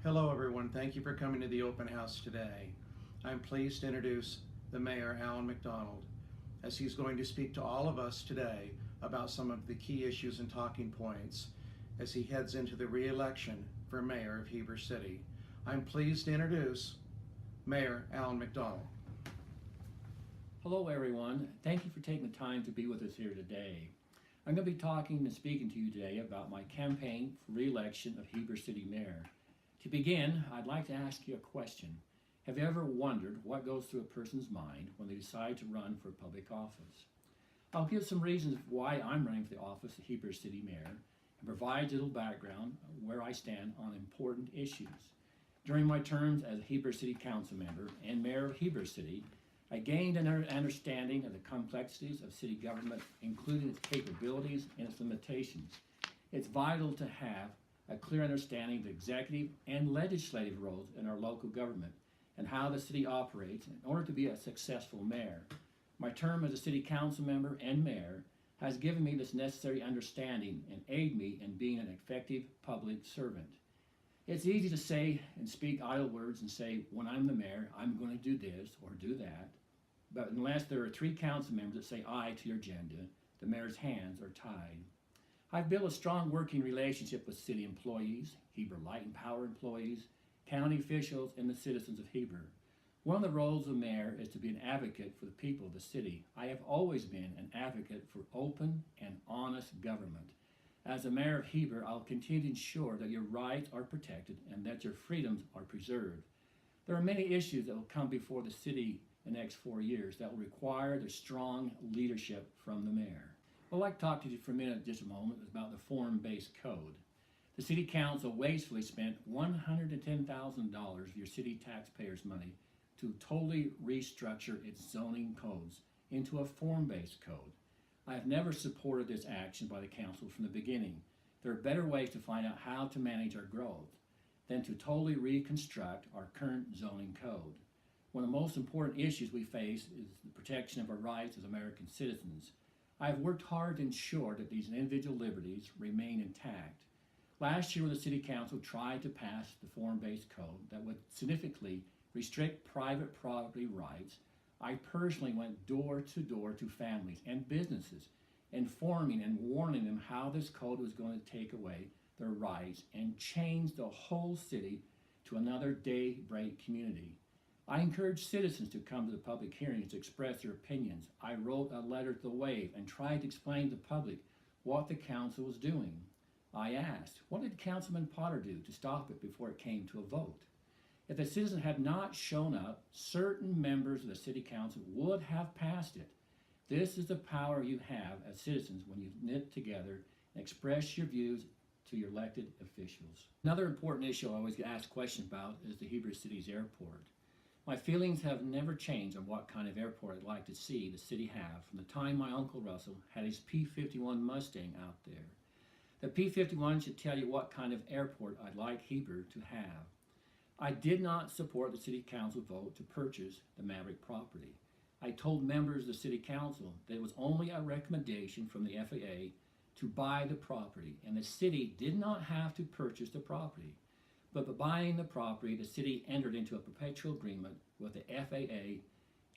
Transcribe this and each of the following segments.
Hello everyone, thank you for coming to the open house today. I'm pleased to introduce the Mayor, Alan McDonald, as he's going to speak to all of us today about some of the key issues and talking points as he heads into the re-election for Mayor of Heber City. I'm pleased to introduce Mayor Alan McDonald. Hello everyone, thank you for taking the time to be with us here today. I'm going to be talking and speaking to you today about my campaign for re-election of Heber City Mayor. To begin, I'd like to ask you a question. Have you ever wondered what goes through a person's mind when they decide to run for public office? I'll give some reasons why I'm running for the office of Heber City Mayor and provide a little background where I stand on important issues. During my terms as a Heber City Council member and Mayor of Heber City, I gained an understanding of the complexities of city government, including its capabilities and its limitations. It's vital to have a clear understanding of the executive and legislative roles in our local government and how the city operates in order to be a successful mayor. My term as a city council member and mayor has given me this necessary understanding and aid me in being an effective public servant. It's easy to say and speak idle words and say, when I'm the mayor, I'm going to do this or do that. But unless there are 3 council members that say aye to your agenda, the mayor's hands are tied. I've built a strong working relationship with city employees, Heber Light and Power employees, county officials, and the citizens of Heber. One of the roles of mayor is to be an advocate for the people of the city. I have always been an advocate for open and honest government. As a mayor of Heber, I'll continue to ensure that your rights are protected and that your freedoms are preserved. There are many issues that will come before the city in the next 4 years that will require the strong leadership from the mayor. I'd like to talk to you for a minute, just a moment, about the form-based code. The City Council wastefully spent $110,000 of your city taxpayers' money to totally restructure its zoning codes into a form-based code. I have never supported this action by the council from the beginning. There are better ways to find out how to manage our growth than to totally reconstruct our current zoning code. One of the most important issues we face is the protection of our rights as American citizens. I have worked hard to ensure that these individual liberties remain intact. Last year, when the City Council tried to pass the form-based code that would significantly restrict private property rights, I personally went door to door to families and businesses, informing and warning them how this code was going to take away their rights and change the whole city to another daybreak community. I encouraged citizens to come to the public hearings to express their opinions. I wrote a letter to the wave and tried to explain to the public what the council was doing. I asked, what did Councilman Potter do to stop it before it came to a vote? If the citizens had not shown up, certain members of the City Council would have passed it. This is the power you have as citizens when you knit together and express your views to your elected officials. Another important issue I always get asked questions about is the Heber City's airport. My feelings have never changed on what kind of airport I'd like to see the city have from the time my Uncle Russell had his P-51 Mustang out there. The P-51 should tell you what kind of airport I'd like Heber to have. I did not support the City Council vote to purchase the Maverick property. I told members of the City Council that it was only a recommendation from the FAA to buy the property, and the city did not have to purchase the property. But by buying the property, the city entered into a perpetual agreement with the FAA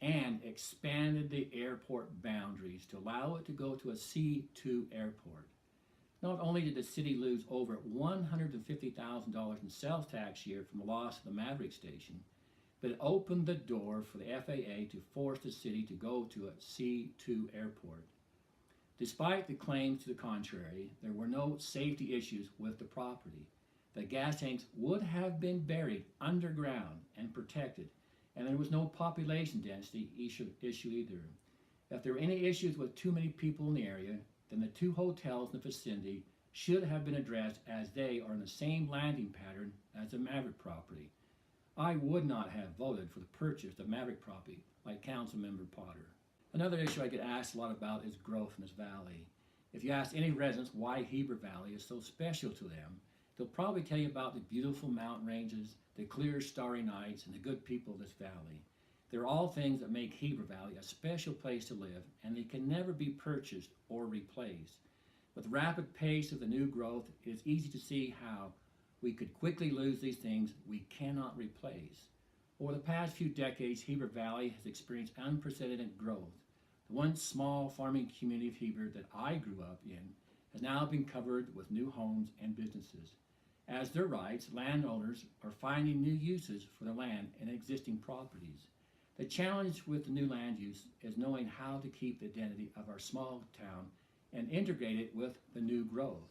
and expanded the airport boundaries to allow it to go to a C2 airport. Not only did the city lose over $150,000 in sales tax year from the loss of the Maverick station, but it opened the door for the FAA to force the city to go to a C2 airport. Despite the claims to the contrary, there were no safety issues with the property. The gas tanks would have been buried underground and protected, and there was no population density issue either. If there were any issues with too many people in the area, then the 2 hotels in the vicinity should have been addressed as they are in the same landing pattern as the Maverick property. I would not have voted for the purchase of the Maverick property like Councilmember Potter. Another issue I get asked a lot about is growth in this valley. If you ask any residents why Heber Valley is so special to them, they'll probably tell you about the beautiful mountain ranges, the clear starry nights, and the good people of this valley. They're all things that make Heber Valley a special place to live, and they can never be purchased or replaced. With the rapid pace of the new growth, it is easy to see how we could quickly lose these things we cannot replace. Over the past few decades, Heber Valley has experienced unprecedented growth. The once small farming community of Heber that I grew up in has now been covered with new homes and businesses. As their rights, landowners are finding new uses for their land and existing properties. The challenge with the new land use is knowing how to keep the identity of our small town and integrate it with the new growth.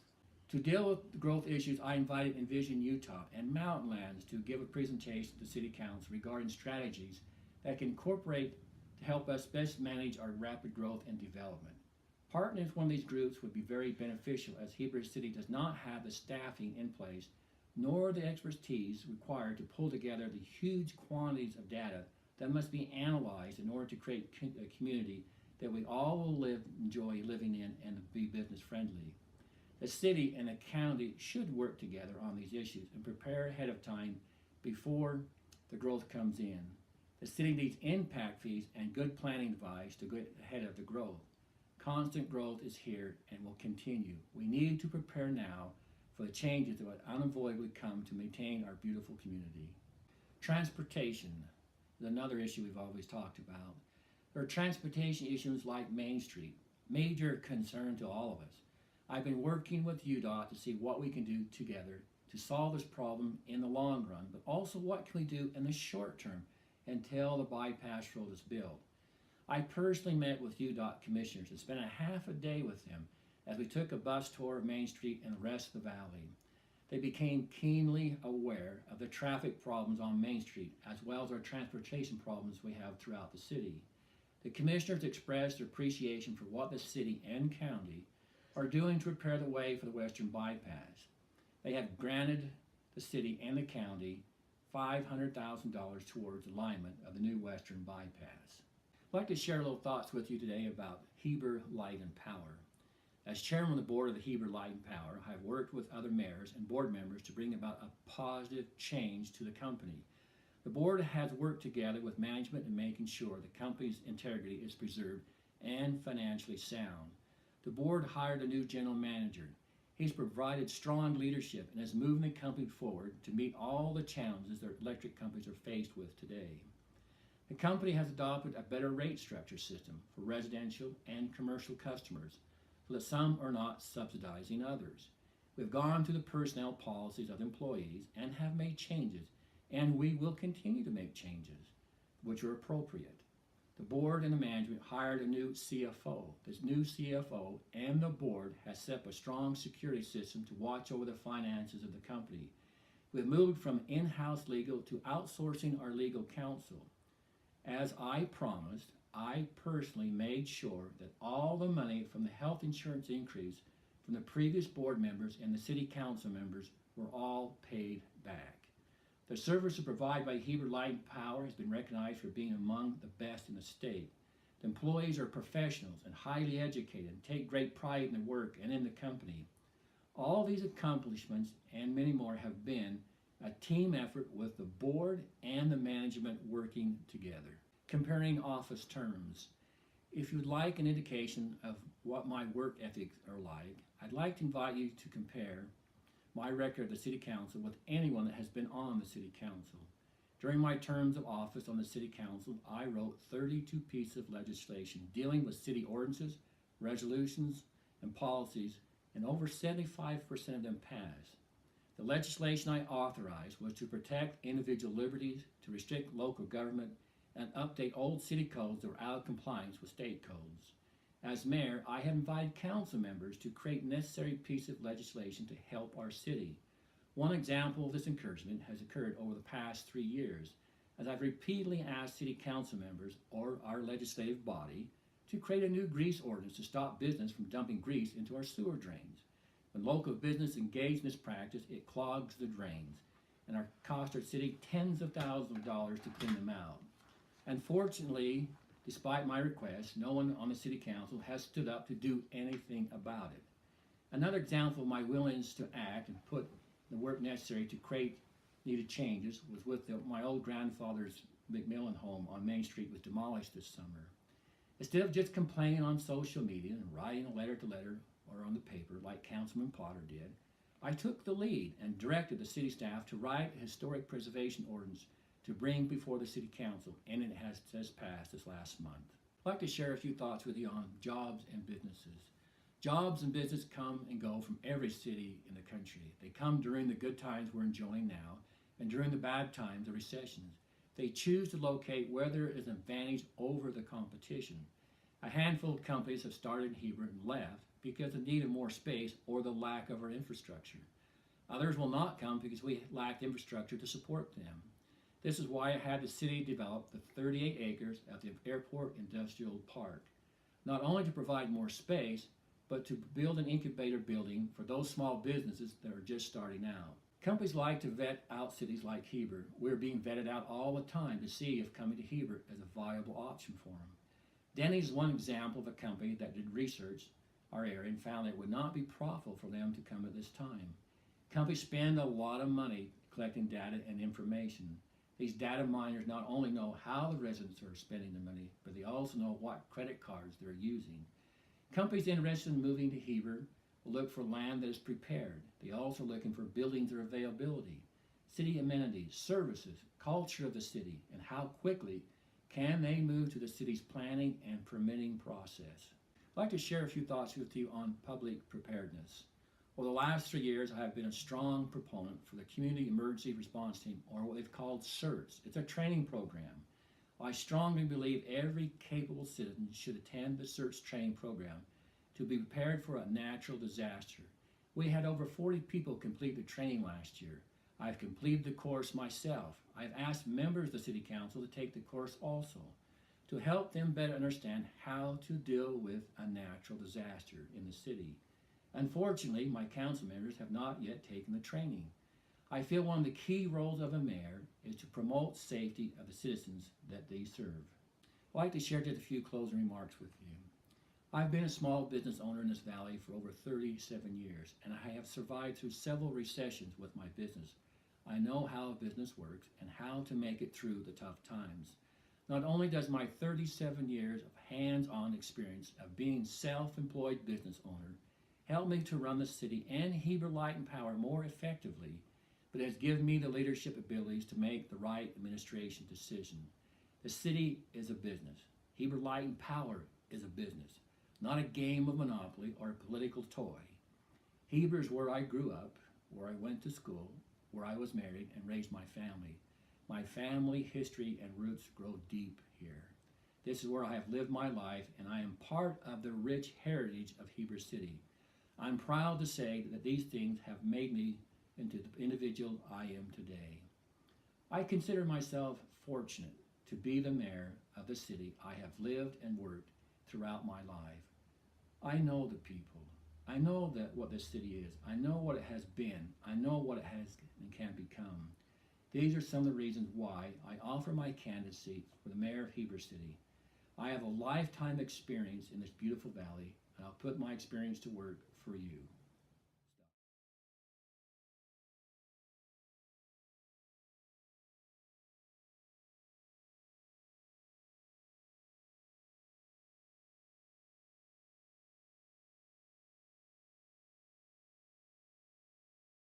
To deal with the growth issues, I invited Envision Utah and Mountain Lands to give a presentation to the City Council regarding strategies that can incorporate to help us best manage our rapid growth and development. Partnering with one of these groups would be very beneficial, as Heber City does not have the staffing in place nor the expertise required to pull together the huge quantities of data that must be analyzed in order to create a community that we all will enjoy living in and be business friendly. The city and the county should work together on these issues and prepare ahead of time before the growth comes in. The city needs impact fees and good planning advice to get ahead of the growth. Constant growth is here and will continue. We need to prepare now for the changes that would unavoidably come to maintain our beautiful community. Transportation is another issue we've always talked about. There are transportation issues like Main Street, major concern to all of us. I've been working with UDOT to see what we can do together to solve this problem in the long run, but also what can we do in the short term until the bypass road is built. I personally met with UDOT commissioners and spent a half a day with them as we took a bus tour of Main Street and the rest of the valley. They became keenly aware of the traffic problems on Main Street, as well as our transportation problems we have throughout the city. The commissioners expressed their appreciation for what the city and county are doing to prepare the way for the Western Bypass. They have granted the city and the county $500,000 towards alignment of the new Western Bypass. I'd like to share a little thoughts with you today about Heber Light and Power. As chairman of the board of the Heber Light and Power, I have worked with other mayors and board members to bring about a positive change to the company. The board has worked together with management in making sure the company's integrity is preserved and financially sound. The board hired a new general manager. He's provided strong leadership and is moving the company forward to meet all the challenges that electric companies are faced with today. The company has adopted a better rate structure system for residential and commercial customers, so that some are not subsidizing others. We've gone through the personnel policies of employees and have made changes, and we will continue to make changes which are appropriate. The board and the management hired a new CFO. This new CFO and the board has set up a strong security system to watch over the finances of the company. We've moved from in-house legal to outsourcing our legal counsel. As I promised, I personally made sure that all the money from the health insurance increase from the previous board members and the city council members were all paid back. The services provided by Heber Light and Power has been recognized for being among the best in the state. The employees are professionals and highly educated and take great pride in their work and in the company. All these accomplishments and many more have been a team effort with the board and the management working together. Comparing office terms. If you'd like an indication of what my work ethics are like, I'd like to invite you to compare my record of the City Council with anyone that has been on the City Council. During my terms of office on the City Council, I wrote 32 pieces of legislation dealing with city ordinances, resolutions, and policies, and over 75% of them passed. The legislation I authorized was to protect individual liberties, to restrict local government, and update old city codes that were out of compliance with state codes. As mayor, I have invited council members to create necessary pieces of legislation to help our city. One example of this encouragement has occurred over the past 3 years, as I've repeatedly asked city council members or our legislative body to create a new grease ordinance to stop business from dumping grease into our sewer drains. When local business engage in this practice, it clogs the drains and costs our city tens of thousands of dollars to clean them out. Unfortunately, despite my request, no one on the City Council has stood up to do anything about it. Another example of my willingness to act and put the work necessary to create needed changes was with my old grandfather's McMillan home on Main Street was demolished this summer. Instead of just complaining on social media and writing a letter or on the paper like Councilman Potter did, I took the lead and directed the city staff to write a historic preservation ordinance to bring before the city council, and it has just passed this last month. I'd like to share a few thoughts with you on jobs and businesses. Jobs and business come and go from every city in the country. They come during the good times we're enjoying now, and during the bad times, the recessions. They choose to locate where there is an advantage over the competition. A handful of companies have started in Heber and left because of the need of more space or the lack of our infrastructure. Others will not come because we lack infrastructure to support them. This is why I had the city develop the 38 acres at the Airport Industrial Park, not only to provide more space, but to build an incubator building for those small businesses that are just starting out. Companies like to vet out cities like Heber. We're being vetted out all the time to see if coming to Heber is a viable option for them. Denny's is one example of a company that did research our area and found that it would not be profitable for them to come at this time. Companies spend a lot of money collecting data and information. These data miners not only know how the residents are spending their money, but they also know what credit cards they're using. Companies interested in moving to Heber will look for land that is prepared. They also looking for buildings or availability, city amenities, services, culture of the city, and how quickly can they move to the city's planning and permitting process. I'd like to share a few thoughts with you on public preparedness. Over the last 3 years, I have been a strong proponent for the Community Emergency Response Team, or what they've called CERTS. It's a training program. I strongly believe every capable citizen should attend the CERTS training program to be prepared for a natural disaster. We had over 40 people complete the training last year. I've completed the course myself. I've asked members of the City Council to take the course also, to help them better understand how to deal with a natural disaster in the city. Unfortunately, my council members have not yet taken the training. I feel one of the key roles of a mayor is to promote safety of the citizens that they serve. I'd like to share just a few closing remarks with you. I've been a small business owner in this valley for over 37 years, and I have survived through several recessions with my business. I know how a business works and how to make it through the tough times. Not only does my 37 years of hands-on experience of being self-employed business owner help me to run the city and Heber Light and Power more effectively, but it has given me the leadership abilities to make the right administration decision. The city is a business. Heber Light and Power is a business, not a game of Monopoly or a political toy. Heber is where I grew up, where I went to school, where I was married and raised my family. My family history and roots grow deep here. This is where I have lived my life, and I am part of the rich heritage of Heber City. I'm proud to say that these things have made me into the individual I am today. I consider myself fortunate to be the mayor of the city I have lived and worked throughout my life. I know the people. I know that what this city is. I know what it has been. I know what it has and can become. These are some of the reasons why I offer my candidacy for the mayor of Heber City. I have a lifetime experience in this beautiful valley, and I'll put my experience to work for you.